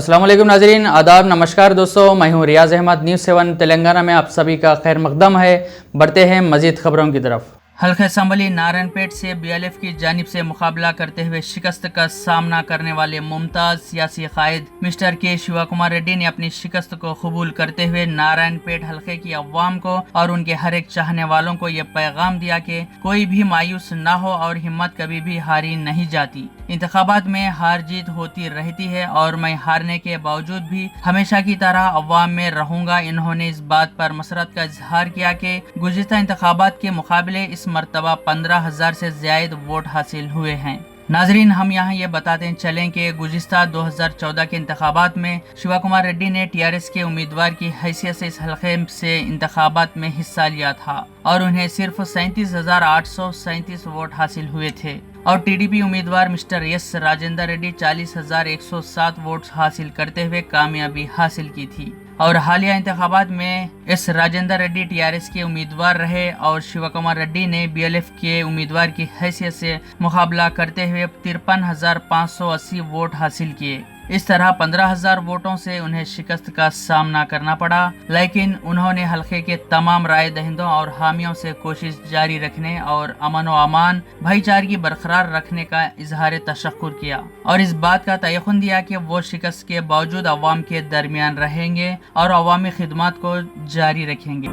अस्सलाम वालेकुम नाजरीन, आदाब, नमस्कार दोस्तों। मैं हूं रियाज अहमद। न्यूज़ 7 तेलंगाना में आप सभी का खैर मकदम है। बढ़ते हैं मजीद खबरों की तरफ। हल्का असम्बली नारायणपेट से बीएलएफ की जानिब से मुकाबला करते हुए शिकस्त का सामना करने वाले मुमताज सियासी कायद मिस्टर के शिवा कुमार रेड्डी ने अपनी शिकस्त को कबूल करते हुए नारायणपेट हल्के की अवाम को और उनके हर एक चाहने वालों को ये पैगाम दिया कि कोई भी मायूस ना हो और हिम्मत कभी भी हारी नहीं जाती। इंतखाबात में हार जीत होती रहती है और मैं हारने के बावजूद भी हमेशा की तरह अवाम में रहूंगा। इन्होंने इस बात पर मसरत का इजहार किया कि गुज़िश्ता इंतखाबात के मुकाबले इस मरतबा 15,000 से ज्यादा वोट हासिल हुए हैं। नाजरीन, हम यहाँ ये बताते चलें कि गुज़िश्ता 2014 के इंतखाबात में शिवा कुमार रेड्डी ने टीआरएस के उम्मीदवार की हैसियत से इस हल्के से इंतखाबात में हिस्सा लिया था और उन्हें सिर्फ 37,837 वोट हासिल हुए थे और टीडीपी उम्मीदवार mister S Rajendra Reddy 40,107 vote हासिल करते हुए कामयाबी हासिल की थी। और हालिया इंतखाबात में एस राजेंद्र रेड्डी टीआरएस के उम्मीदवार रहे और शिवा कुमार रेड्डी ने बीएलएफ के उम्मीदवार की हैसियत से मुकाबला करते हुए 53,580 वोट हासिल किए। इस तरह 15,000 वोटों से उन्हें शिकस्त का सामना करना पड़ा, लेकिन उन्होंने हल्के के तमाम राय दहिंदों और हामियों से कोशिश जारी रखने और अमन व अमान भाईचारगी बरकरार रखने का इजहार तशक्कुर किया और इस बात का तयक़ुन दिया कि वो शिकस्त के बावजूद अवाम के दरमियान रहेंगे और अवामी खिदमत को जारी रखेंगे।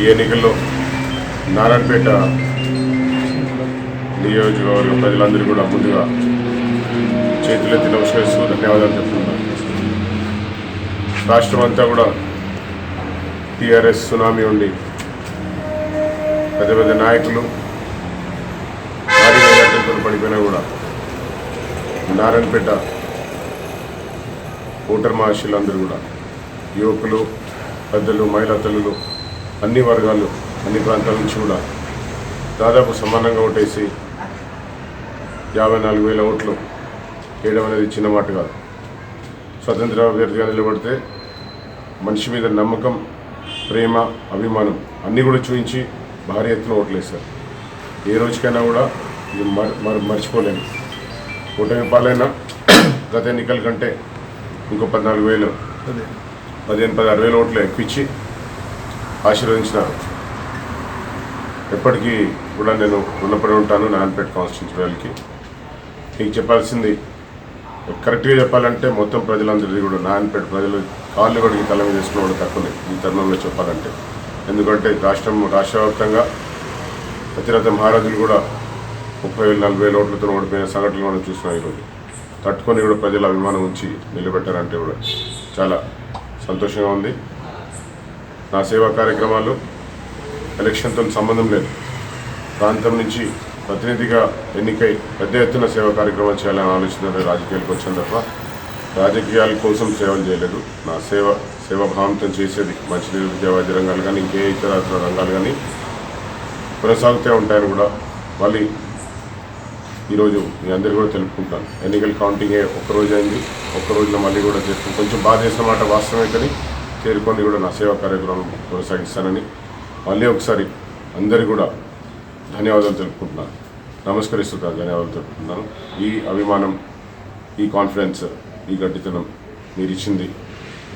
ఈ ఎన్నికల్లో నారాయణపేట నియోజకవర్గ ప్రజలందరూ కూడా ముందుగా చేతులెత్తి నమస్కరిస్తూ ధన్యవాదాలు చెప్తున్నారు. రాష్ట్రం అంతా కూడా టీఆర్ఎస్ సునామీ ఉండి పెద్ద పెద్ద నాయకులు భారీ మెజార్టీతో పడిపోయినా కూడా నారాయణపేట ఓటర్ మహాశయులందరూ కూడా యువకులు, పెద్దలు, మహిళా తల్లులు, అన్ని వర్గాలు, అన్ని ప్రాంతాల నుంచి కూడా దాదాపు సమానంగా ఓటేసి 54,000 ఓట్లు వేయడం అనేది చిన్న మాట కాదు. స్వతంత్ర అభ్యర్థిగా నిలబడితే మనిషి మీద నమ్మకం, ప్రేమ, అభిమానం అన్నీ కూడా చూపించి భారీ ఎత్తున ఓట్లు వేశారు. ఏ రోజుకైనా కూడా ఇది మర్చిపోలేము. ఓటమి పాలైనా గత ఎన్నికల కంటే ఇంకో 14,000, 16,000 ఓట్లు ఎక్కువిచ్చి ఆశీర్వదించినారు. ఎప్పటికీ కూడా నేను రుణపడి ఉంటాను నారాయణపేట కాన్స్టిట్యూన్సీ వాళ్ళకి. మీకు చెప్పాల్సింది కరెక్ట్గా చెప్పాలంటే మొత్తం ప్రజలందరిది కూడా నారాయణపేట ప్రజలు కాళ్ళు కడిగి తల మీద వేసుకున్న తక్కువనే ఈ తరుణంలో చెప్పాలంటే. ఎందుకంటే రాష్ట్ర వ్యాప్తంగా అతిరథ మహారాజులు కూడా 30,000, 40,000 ఓట్లతో ఓడిపోయిన సంఘటనలు మనం చూస్తున్నాం. ఈరోజు తట్టుకొని కూడా ప్రజల అభిమానం ఉంచి నిలబెట్టారంటే కూడా చాలా సంతోషంగా ఉంది. నా సేవా కార్యక్రమాలు ఎలక్షన్తో సంబంధం లేదు. ప్రాంతం నుంచి ప్రతినిధిగా ఎన్నికై పెద్ద ఎత్తున సేవా కార్యక్రమాలు చేయాలని ఆలోచన రాజకీయాలకు వచ్చాను తప్ప రాజకీయాల కోసం సేవలు చేయలేదు. నా సేవాభావంతో చేసేది మంచినీరు, విద్యా, వైద్య రంగాలు కానీ ఇంకే ఇతర రంగాలు కానీ కొనసాగుతూ ఉంటాయని కూడా మళ్ళీ ఈరోజు మీ అందరికీ కూడా తెలుపుకుంటాను. ఎన్నికల కౌంటింగ్ ఒక్కరోజు అయింది, ఒక్కరోజున మళ్ళీ కూడా చేస్తాను. కొంచెం బాధ చేసిన మాట వాస్తవమే, కానీ చేరుకొని కూడా నా సేవా కార్యక్రమం కొనసాగిస్తానని మళ్ళీ ఒకసారి అందరికీ కూడా ధన్యవాదాలు తెలుపుకుంటున్నాను. నమస్కరిస్తున్నాను, ధన్యవాదాలు తెలుపుకుంటున్నాను. ఈ అభిమానం, ఈ కాన్ఫిడెన్స్, ఈ గట్టితనం మీరు ఇచ్చింది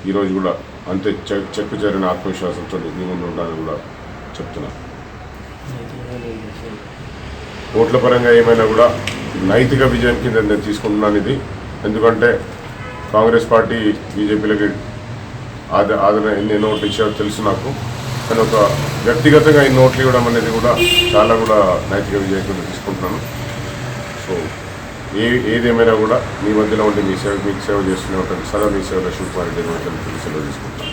ఈరోజు కూడా అంతే చెక్కు చేరిన ఆత్మవిశ్వాసంతో మీ ముందు ఉండాలని కూడా చెప్తున్నాను. ఓట్ల పరంగా ఏమైనా కూడా నైతిక విజయం కింద నేను తీసుకుంటున్నాను ఇది. ఎందుకంటే కాంగ్రెస్ పార్టీ బీజేపీలకి ఆదరణ ఎన్ని ఓట్లు ఇచ్చారో తెలుసు నాకు, కానీ ఒక వ్యక్తిగతంగా ఈ ఓట్లు ఇవ్వడం అనేది కూడా చాలా కూడా నైతిక విజయం కింద తీసుకుంటున్నాను. సో ఏదేమైనా కూడా మీ మధ్యలో ఉండి మీకు సేవ చేస్తూనే ఉంటాను. సదా మీ సేవలో శివకుమార్ రెడ్డి సెలవు తీసుకుంటాను.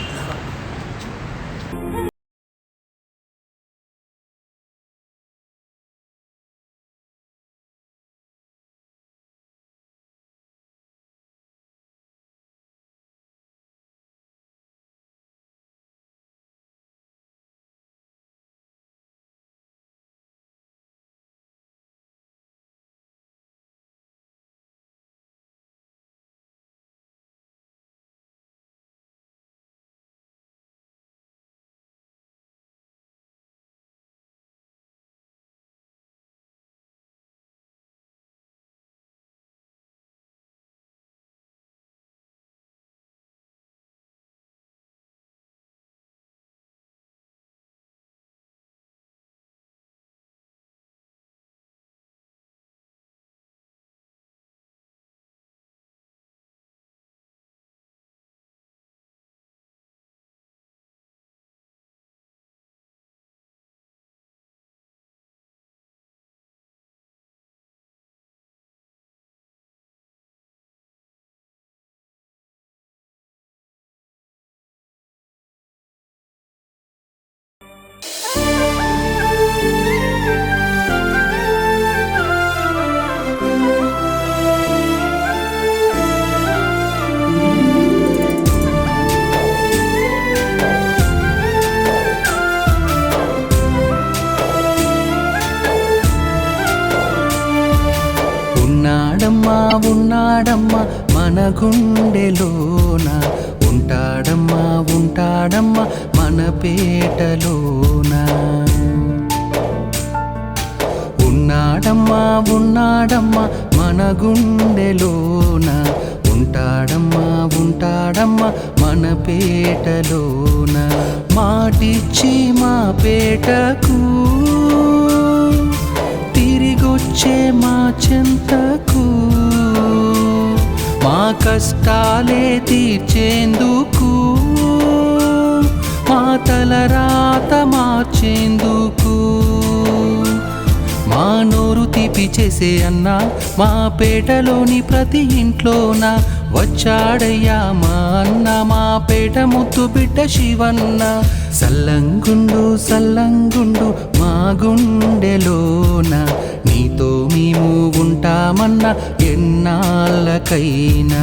ఉన్నాడమ్మా మన గుండెలోన ఉంటాడమ్మా ఉంటాడమ్మా మన పేటలోన ఉన్నాడమ్మా ఉన్నాడమ్మా మన గుండెలోన ఉంటాడమ్మా ఉంటాడమ్మా మన పేటలోన మాటిచ్చి మా పేటకు తిరిగొచ్చే మా చెంతకు మా కష్టాలే తీర్చేందుకు మా తలరాత మార్చేందుకు మా నోరు తీపి చేసే అన్న మా పేటలోని ప్రతి ఇంట్లోన వచ్చాడయ్యా మా అన్న మా పేట ముద్దు బిడ్డ శివన్న సల్లంగుండు సల్లంగుండు మా గుండెలోన నీతో మేము ఉంటామన్న ఎన్నాళ్ళకైనా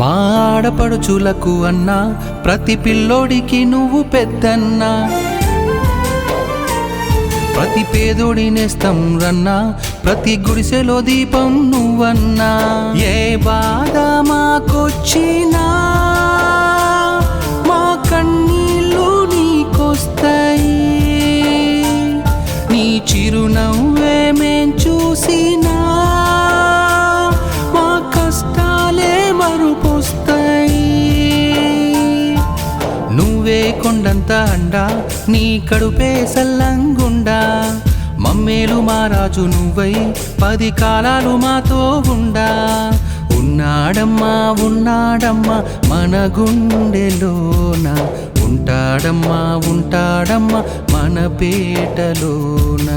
మా ఆడపడుచులకు అన్నా ప్రతి పిల్లోడికి నువ్వు పెద్దన్నా ప్రతి పేదోడి నేస్తం రన్నా ప్రతి గుడిసెలో దీపం నువ్వన్నా ఏ బాధ మాకొచ్చినా మా కన్నీళ్ళు నీకొస్తాయి నీ చిరునవ్వే మేం చూసినా మా కష్టాలే మరుపొస్తాయి నువ్వే కొండంత అండా నీ కడుపే సల్లంగుండా మమ్మేలు మా రాజు నువ్వై 10 కాలాలు మాతో ఉండా ఉన్నాడమ్మా ఉన్నాడమ్మా మన గుండెలోన ఉంటాడమ్మా ఉంటాడమ్మా మన పేటలోన